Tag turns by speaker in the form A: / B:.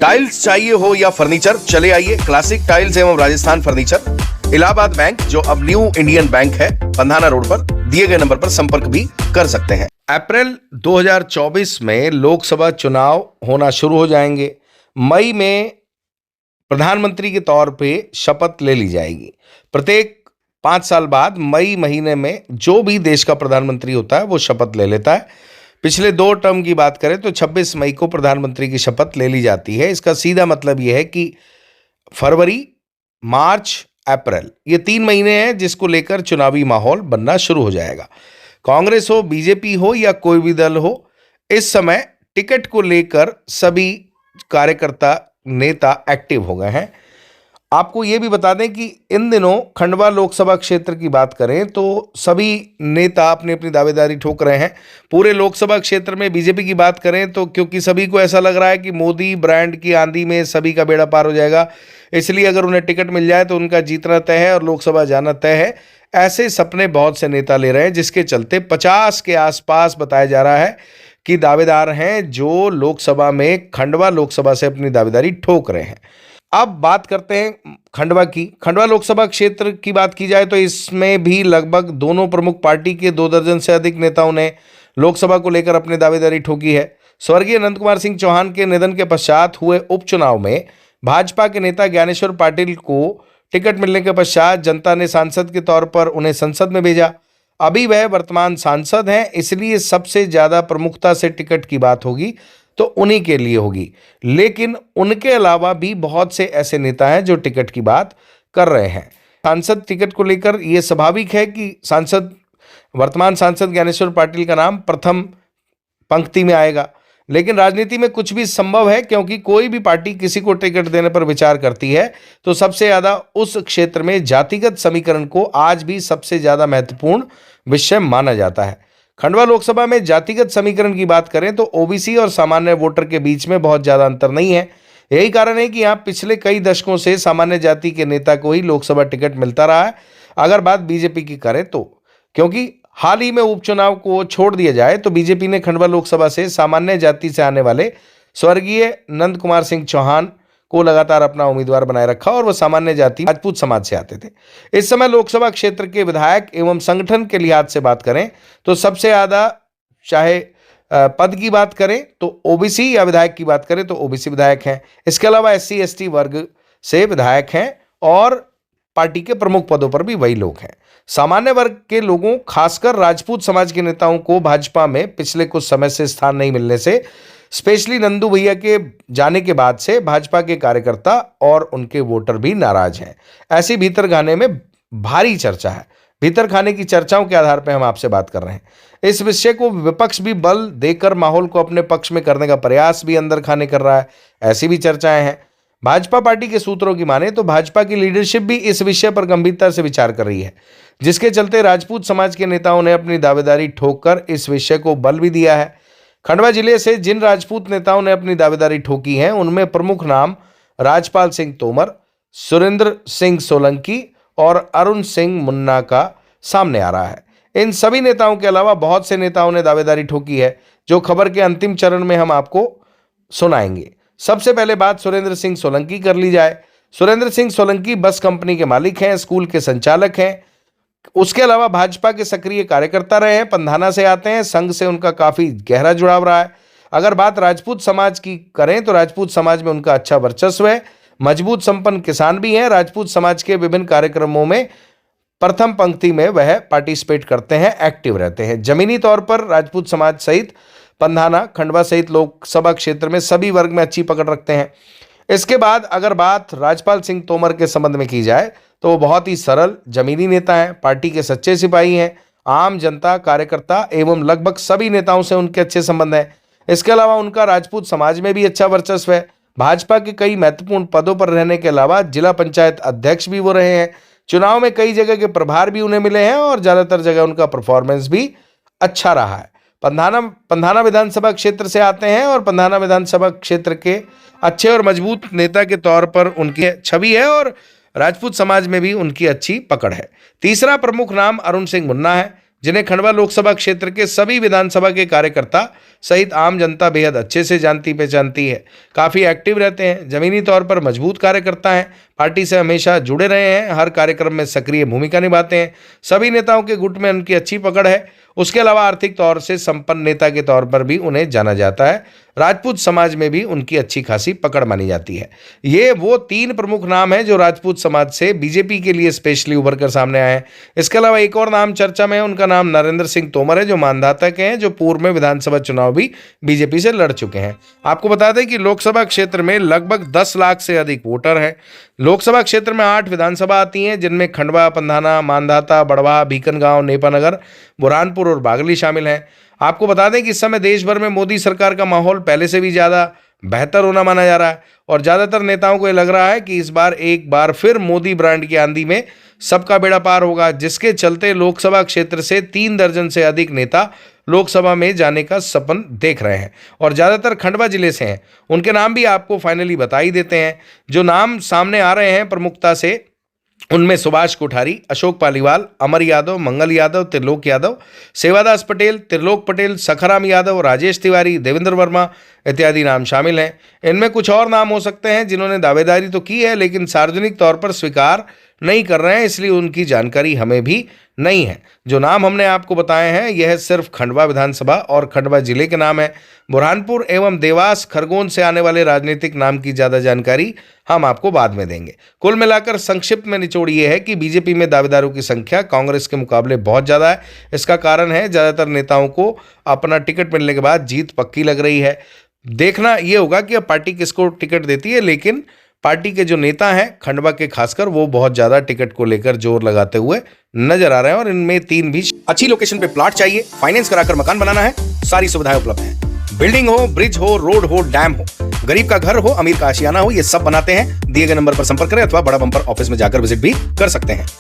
A: Tiles चाहिए हो या फर्नीचर, चले आइए क्लासिक टाइल्स एवं राजस्थान फर्नीचर, इलाहाबाद बैंक जो अब न्यू इंडियन बैंक है, पंधाना रोड पर, दिए गए नंबर पर संपर्क भी कर सकते हैं। अप्रैल 2024 में लोकसभा चुनाव होना शुरू हो जाएंगे। मई में प्रधानमंत्री के तौर पे शपथ ले ली जाएगी। प्रत्येक 5 साल बाद मई महीने में जो भी देश का प्रधानमंत्री होता है वो शपथ ले लेता है। पिछले 2 टर्म की बात करें तो 26 मई को प्रधानमंत्री की शपथ ले ली जाती है। इसका सीधा मतलब यह है कि फरवरी, मार्च, अप्रैल ये 3 महीने हैं जिसको लेकर चुनावी माहौल बनना शुरू हो जाएगा। कांग्रेस हो, बीजेपी हो या कोई भी दल हो, इस समय टिकट को लेकर सभी कार्यकर्ता, नेता एक्टिव हो गए हैं। आपको ये भी बता दें कि इन दिनों खंडवा लोकसभा क्षेत्र की बात करें तो सभी नेता अपनी अपनी दावेदारी ठोक रहे हैं। पूरे लोकसभा क्षेत्र में बीजेपी की बात करें तो क्योंकि सभी को ऐसा लग रहा है कि मोदी ब्रांड की आंधी में सभी का बेड़ा पार हो जाएगा, इसलिए अगर उन्हें टिकट मिल जाए तो उनका जीतना तय है और लोकसभा जाना तय है। ऐसे सपने बहुत से नेता ले रहे हैं, जिसके चलते 50 के आसपास बताया जा रहा है कि दावेदार हैं जो लोकसभा में खंडवा लोकसभा से अपनी दावेदारी ठोक रहे हैं। अब बात करते हैं खंडवा की। खंडवा लोकसभा क्षेत्र की बात की जाए तो इसमें भी लगभग दोनों प्रमुख पार्टी के 2 दर्जन से अधिक नेताओं ने लोकसभा को लेकर अपनी दावेदारी ठोकी है। स्वर्गीय नंद कुमार सिंह चौहान के निधन के पश्चात हुए उपचुनाव में भाजपा के नेता ज्ञानेश्वर पाटिल को टिकट मिलने के पश्चात जनता ने सांसद के तौर पर उन्हें संसद में भेजा। अभी वह वर्तमान सांसद हैं, इसलिए सबसे ज्यादा प्रमुखता से टिकट की बात होगी तो उन्हीं के लिए होगी। लेकिन उनके अलावा भी बहुत से ऐसे नेता हैं जो टिकट की बात कर रहे हैं। सांसद टिकट को लेकर यह स्वाभाविक है कि वर्तमान सांसद ज्ञानेश्वर पाटिल का नाम प्रथम पंक्ति में आएगा। लेकिन राजनीति में कुछ भी संभव है, क्योंकि कोई भी पार्टी किसी को टिकट देने पर विचार करती है तो सबसे ज्यादा उस क्षेत्र में जातिगत समीकरण को आज भी सबसे ज्यादा महत्वपूर्ण विषय माना जाता है। खंडवा लोकसभा में जातिगत समीकरण की बात करें तो ओबीसी और सामान्य वोटर के बीच में बहुत ज्यादा अंतर नहीं है। यही कारण है कि यहाँ पिछले कई दशकों से सामान्य जाति के नेता को ही लोकसभा टिकट मिलता रहा है। अगर बात बीजेपी की करें तो, क्योंकि हाल ही में उपचुनाव को छोड़ दिया जाए तो बीजेपी ने खंडवा लोकसभा से सामान्य जाति से आने वाले स्वर्गीय नंद कुमार सिंह चौहान को लगातार अपना उम्मीदवार बनाए रखा और वह सामान्य जाति राजपूत समाज से आते थे। इस समय लोकसभा क्षेत्र के विधायक एवं संगठन के लिहाज से बात करें तो सबसे ज्यादा, चाहे पद की बात करें तो ओबीसी या विधायक की बात करें तो ओबीसी विधायक हैं। इसके अलावा एससी एसटी वर्ग से विधायक हैं और पार्टी के प्रमुख पदों पर भी वही लोग हैं। सामान्य वर्ग के लोगों, खासकर राजपूत समाज के नेताओं को भाजपा में पिछले कुछ समय से स्थान नहीं मिलने से, स्पेशली नंदू भैया के जाने के बाद से भाजपा के कार्यकर्ता और उनके वोटर भी नाराज हैं। ऐसी भीतर खाने में भारी चर्चा है। भीतर खाने की चर्चाओं के आधार पर हम आपसे बात कर रहे हैं। इस विषय को विपक्ष भी बल देकर माहौल को अपने पक्ष में करने का प्रयास भी अंदर खाने कर रहा है। ऐसी भी चर्चाएं हैं। भाजपा पार्टी के सूत्रों की माने तो भाजपा की लीडरशिप भी इस विषय पर गंभीरता से विचार कर रही है, जिसके चलते राजपूत समाज के नेताओं ने अपनी दावेदारी ठोककर इस विषय को बल भी दिया है। खंडवा जिले से जिन राजपूत नेताओं ने अपनी दावेदारी ठोकी है उनमें प्रमुख नाम राजपाल सिंह तोमर, सुरेंद्र सिंह सोलंकी और अरुण सिंह मुन्ना का सामने आ रहा है। इन सभी नेताओं के अलावा बहुत से नेताओं ने दावेदारी ठोकी है, जो खबर के अंतिम चरण में हम आपको सुनाएंगे। सबसे पहले बात सुरेंद्र सिंह सोलंकी कर ली जाए। सुरेंद्र सिंह सोलंकी बस कंपनी के मालिक हैं, स्कूल के संचालक हैं। उसके अलावा भाजपा के सक्रिय कार्यकर्ता रहे हैं, पंधाना से आते हैं, संघ से उनका काफी गहरा जुड़ाव रहा है। अगर बात राजपूत समाज की करें तो राजपूत समाज में उनका अच्छा वर्चस्व है। मजबूत संपन्न किसान भी हैं। राजपूत समाज के विभिन्न कार्यक्रमों में प्रथम पंक्ति में वह पार्टिसिपेट करते हैं, एक्टिव रहते हैं। जमीनी तौर पर राजपूत समाज सहित पंधाना, खंडवा सहित लोकसभा क्षेत्र में सभी वर्ग में अच्छी पकड़ रखते हैं। इसके बाद अगर बात राजपाल सिंह तोमर के संबंध में की जाए तो वो बहुत ही सरल जमीनी नेता हैं, पार्टी के सच्चे सिपाही हैं। आम जनता, कार्यकर्ता एवं लगभग सभी नेताओं से उनके अच्छे संबंध हैं। इसके अलावा उनका राजपूत समाज में भी अच्छा वर्चस्व है। भाजपा के कई महत्वपूर्ण पदों पर रहने के अलावा जिला पंचायत अध्यक्ष भी वो रहे हैं। चुनाव में कई जगह के प्रभार भी उन्हें मिले हैं और ज्यादातर जगह उनका परफॉर्मेंस भी अच्छा रहा है। पंधाना विधानसभा क्षेत्र से आते हैं और पंधाना विधानसभा क्षेत्र के अच्छे और मजबूत नेता के तौर पर उनकी छवि है और राजपूत समाज में भी उनकी अच्छी पकड़ है। तीसरा प्रमुख नाम अरुण सिंह मुन्ना है। जिन्हें खंडवा लोकसभा क्षेत्र के सभी विधानसभा के कार्यकर्ता सहित आम जनता बेहद अच्छे से जानती पहचानती है। काफ़ी एक्टिव रहते हैं, जमीनी तौर पर मजबूत कार्यकर्ता हैं, पार्टी से हमेशा जुड़े रहे हैं, हर कार्यक्रम में सक्रिय भूमिका निभाते हैं। सभी नेताओं के गुट में उनकी अच्छी पकड़ है। उसके अलावा आर्थिक तौर से संपन्न नेता के तौर पर भी उन्हें जाना जाता है। राजपूत समाज में भी उनकी अच्छी खासी पकड़ मानी जाती है। ये वो 3 प्रमुख नाम हैं जो राजपूत समाज से बीजेपी के लिए स्पेशली उभर कर सामने आए हैं। इसके अलावा एक और नाम चर्चा में है, उनका नाम नरेंद्र सिंह तोमर है, जो मानधाता के हैं, जो पूर्व में विधानसभा चुनाव भी बीजेपी से लड़ चुके हैं। आपको बता दें कि लोकसभा क्षेत्र में लगभग 10 लाख से अधिक वोटर हैं। लोकसभा क्षेत्र में 8 विधानसभा आती हैं, जिनमें खंडवा, पंधाना, मानधाता, बड़वा, भीकनगांव, नेपानगर, बुरहानपुर और बागली शामिल हैं। आपको बता दें कि इस समय देश भर में मोदी सरकार का माहौल पहले से भी ज़्यादा बेहतर होना माना जा रहा है और ज़्यादातर नेताओं को ये लग रहा है कि इस बार एक बार फिर मोदी ब्रांड की आंधी में सबका बेड़ा पार होगा, जिसके चलते लोकसभा क्षेत्र से 3 दर्जन से अधिक नेता लोकसभा में जाने का सपन देख रहे हैं और ज़्यादातर खंडवा जिले से हैं। उनके नाम भी आपको फाइनली बता ही देते हैं। जो नाम सामने आ रहे हैं प्रमुखता से, उनमें सुभाष कोठारी, अशोक पालीवाल, अमर यादव, मंगल यादव, त्रिलोक यादव, सेवादास पटेल, त्रिलोक पटेल, सखाराम यादव, राजेश तिवारी, देवेंद्र वर्मा इत्यादि नाम शामिल हैं। इनमें कुछ और नाम हो सकते हैं जिन्होंने दावेदारी तो की है लेकिन सार्वजनिक तौर पर स्वीकार नहीं कर रहे हैं, इसलिए उनकी जानकारी हमें भी नहीं है। जो नाम हमने आपको बताए हैं यह सिर्फ खंडवा विधानसभा और खंडवा जिले के नाम है। बुरहानपुर एवं देवास, खरगोन से आने वाले राजनीतिक नाम की ज़्यादा जानकारी हम आपको बाद में देंगे। कुल मिलाकर संक्षिप्त में निचोड़ ये है कि बीजेपी में दावेदारों की संख्या कांग्रेस के मुकाबले बहुत ज़्यादा है। इसका कारण है ज़्यादातर नेताओं को अपना टिकट मिलने के बाद जीत पक्की लग रही है। देखना ये होगा कि अब पार्टी किसको टिकट देती है, लेकिन पार्टी के जो नेता हैं खंडवा के खासकर, वो बहुत ज़्यादा टिकट को लेकर जोर लगाते हुए नजर आ रहे हैं और इनमें 3 भी। अच्छी लोकेशन पे प्लॉट चाहिए, फाइनेंस कराकर मकान बनाना है, सारी सुविधाएं उपलब्ध हैं। बिल्डिंग हो, ब्रिज हो, रोड हो, डैम हो, गरीब का घर हो, अमीर का आशियाना हो, ये सब बनाते हैं। दिए गए नंबर पर संपर्क करें अथवा बड़ा बम्पर ऑफिस में जाकर विजिट भी कर सकते हैं।